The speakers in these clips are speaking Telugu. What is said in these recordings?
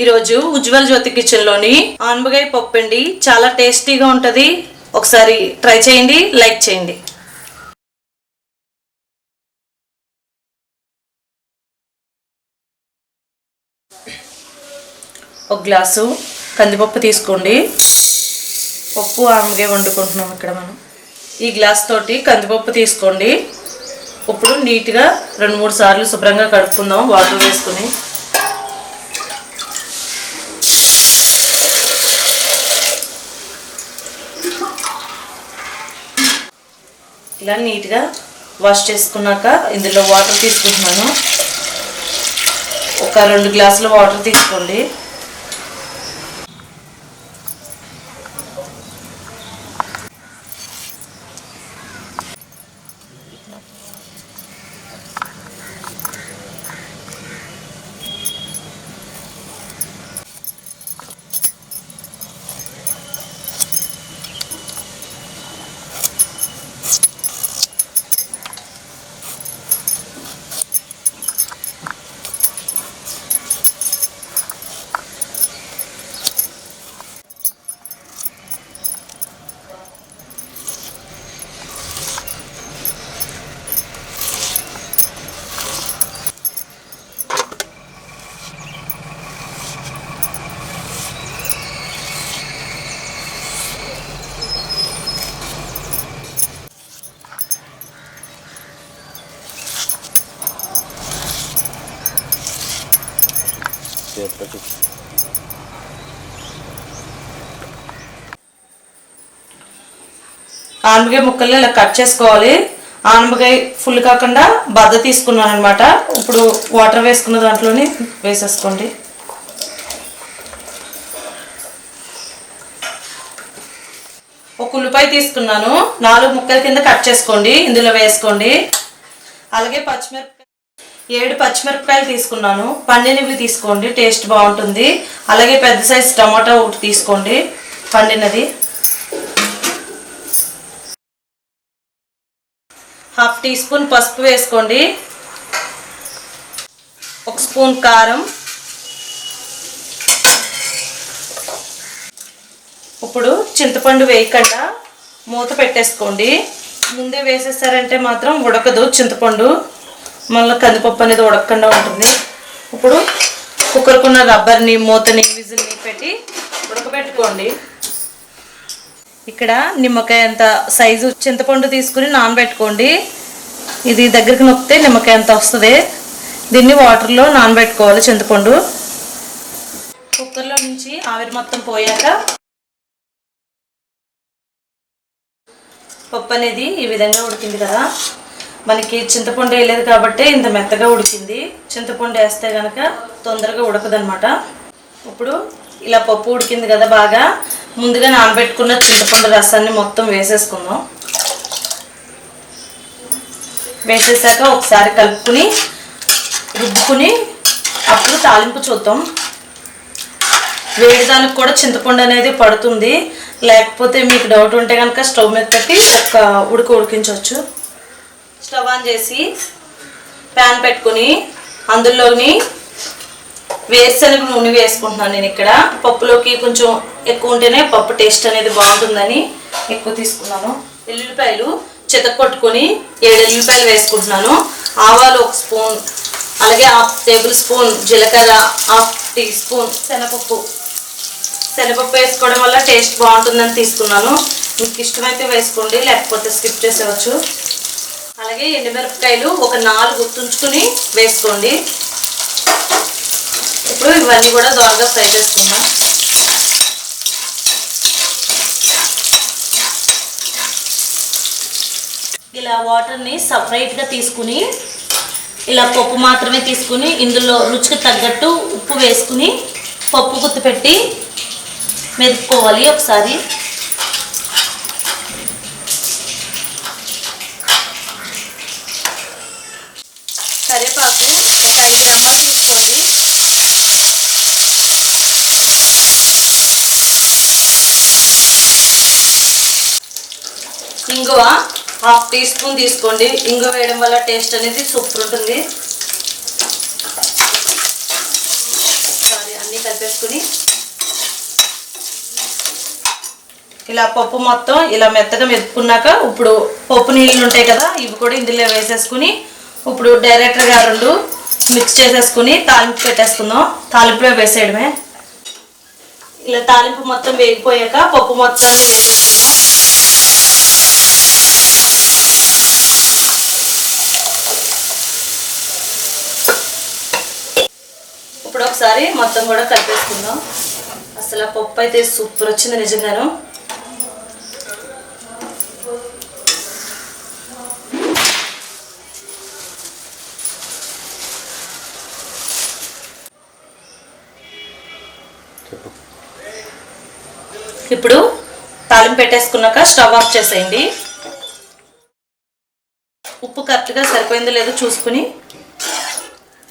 ఈరోజు ఉజ్వలజ్యోతి కిచెన్లోని ఆనబకాయ పప్పు అండి. చాలా టేస్టీగా ఉంటుంది. ఒకసారి ట్రై చేయండి, లైక్ చేయండి. ఒక గ్లాసు కందిపప్పు తీసుకోండి. పప్పు ఆనబకాయ వండుకుంటున్నాం ఇక్కడ మనం. ఈ గ్లాస్ తోటి కందిపప్పు తీసుకోండి. ఇప్పుడు నీట్గా 2-3 సార్లు శుభ్రంగా కడుక్కుందాం వాటర్ వేసుకుని. ఇలా నీట్గా వాష్ చేసుకున్నాక ఇందులో వాటర్ తీసుకుంటున్నాను. ఒక 2 గ్లాసుల వాటర్ తీసుకోండి. ఆనబకాయ ముక్కల్ని ఇలా కట్ చేసుకోవాలి. ఆనబకాయ ఫుల్ కాకుండా బద్ద తీసుకున్నాను అనమాట. ఇప్పుడు వాటర్ వేసుకున్న దాంట్లోనే వేసేసుకోండి. ఒక ఉల్లిపాయ తీసుకున్నాను, 4 ముక్కల కింద కట్ చేసుకోండి, ఇందులో వేసుకోండి. అలాగే 7 పచ్చిమిరపకాయలు తీసుకున్నాను, పండినవి తీసుకోండి, టేస్ట్ బాగుంటుంది. అలాగే పెద్ద సైజు టమాటా ఒకటి తీసుకోండి, పండినది. 1/2 టీ స్పూన్ పసుపు వేసుకోండి. 1 స్పూన్ కారం. ఇప్పుడు చింతపండు వేయకుండా మూత పెట్టేసుకోండి. ముందే వేసేసారంటే మాత్రం ఉడకదు చింతపండు, మళ్ళీ కందిపప్పు అనేది ఉడకకుండా ఉంటుంది. ఇప్పుడు కుక్కర్కున్న రబ్బర్ని, మూతని, విజిల్ని పెట్టి ఉడకబెట్టుకోండి. ఇక్కడ నిమ్మకాయ అంత సైజు చింతపండు తీసుకుని నానబెట్టుకోండి. ఇది దగ్గరికి నొక్కితే నిమ్మకాయ అంత వస్తుంది. దీన్ని వాటర్లో నానబెట్టుకోవాలి చింతపండు. కుక్కర్లో నుంచి ఆవిరి మొత్తం పోయాక పప్పు అనేది ఈ విధంగా ఉడికింది కదా. మనకి చింతపండు వేయలేదు కాబట్టి ఇంత మెత్తగా ఉడికింది. చింతపండు వేస్తే కనుక తొందరగా ఉడకదనమాట. ఇప్పుడు ఇలా పప్పు ఉడికింది కదా బాగా, ముందుగా నానబెట్టుకున్న చింతపండు రసాన్ని మొత్తం వేసేసుకుందాం. వేసేసాక ఒకసారి కలుపుకుని రుబ్బుకుని అప్పుడు తాలింపు చూద్దాం. వేడిదానికి కూడా చింతపండు అనేది పడుతుంది. లేకపోతే మీకు డౌట్ ఉంటే కనుక స్టవ్ మీద పెట్టి ఒక ఉడికించవచ్చు. స్టవ్ ఆన్ చేసి ప్యాన్ పెట్టుకుని అందులోని వేరుశనగ నూనె వేసుకుంటున్నాను. నేను ఇక్కడ పప్పులోకి కొంచెం ఎక్కువ ఉంటేనే పప్పు టేస్ట్ అనేది బాగుంటుందని ఎక్కువ తీసుకున్నాను. ఎల్లుల్లిపాయలు చితక్కొట్టుకొని 7 ఎల్లుల్లిపాయలు వేసుకుంటున్నాను. ఆవాలు 1 స్పూన్, అలాగే 1/2 టేబుల్ స్పూన్ జీలకర్ర, 1/2 టీ స్పూన్ శనగపప్పు వేసుకోవడం వల్ల టేస్ట్ బాగుంటుందని తీసుకున్నాను. మీకు ఇష్టమైతే వేసుకోండి, లేకపోతే స్కిప్ చేసేవచ్చు. అలాగే ఎండుమిరపకాయలు ఒక 4 తుంచుకుని వేసుకోండి. ఇప్పుడు ఇవన్నీ కూడా దోరగా ఫ్రై చేసుకుందాం. ఇలా వాటర్ని సపరేట్గా తీసుకుని ఇలా పప్పు మాత్రమే తీసుకుని ఇందులో రుచికి తగ్గట్టు ఉప్పు వేసుకుని పప్పు గుత్తి పెట్టి మెదుపుకోవాలి ఒకసారి. కరివేపాకు ఒక 5 రెమ్మలు తీసుకోండి. ఇంగువ 1/2 టీ స్పూన్ తీసుకోండి. ఇంగువ వేయడం వల్ల టేస్ట్ అనేది సూపర్ ఉంటుంది. కలిపేసుకుని ఇలా పప్పు మొత్తం ఇలా మెత్తగా మెదుపుకున్నాక ఇప్పుడు పప్పు నీళ్ళు ఉంటాయి కదా ఇవి కూడా ఇందులో వేసేసుకుని ఇప్పుడు డైరెక్ట్గా 2 మిక్స్ చేసేసుకుని తాలింపు పెట్టేసుకుందాం. తాలింపులో వేసేయడమే. ఇలా తాలింపు మొత్తం వేగిపోయాక పప్పు మొత్తాన్ని వేసేసుకుందాం. ఇప్పుడు ఒకసారి మొత్తం కూడా కలిపేసుకుందాం. అసలు ఆ పప్పు అయితే సూపర్ వచ్చింది నిజంగాను. ఇప్పుడు తాలింపు పెట్టేసుకున్నాక స్టవ్ ఆఫ్ చేసేయండి. ఉప్పు కరెక్ట్గా సరిపోయిందో లేదో చూసుకుని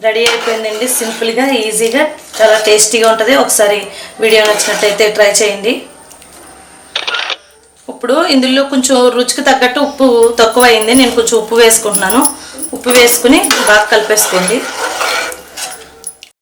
రెడీ అయిపోయిందండి. సింపుల్గా ఈజీగా చాలా టేస్టీగా ఉంటుంది. ఒకసారి వీడియో నచ్చినట్టయితే ట్రై చేయండి. ఇప్పుడు ఇందులో కొంచెం రుచికి తగ్గట్టు ఉప్పు తక్కువ అయింది. నేను కొంచెం ఉప్పు వేసుకుంటున్నాను. ఉప్పు వేసుకుని బాగా కలిపేసుకోండి.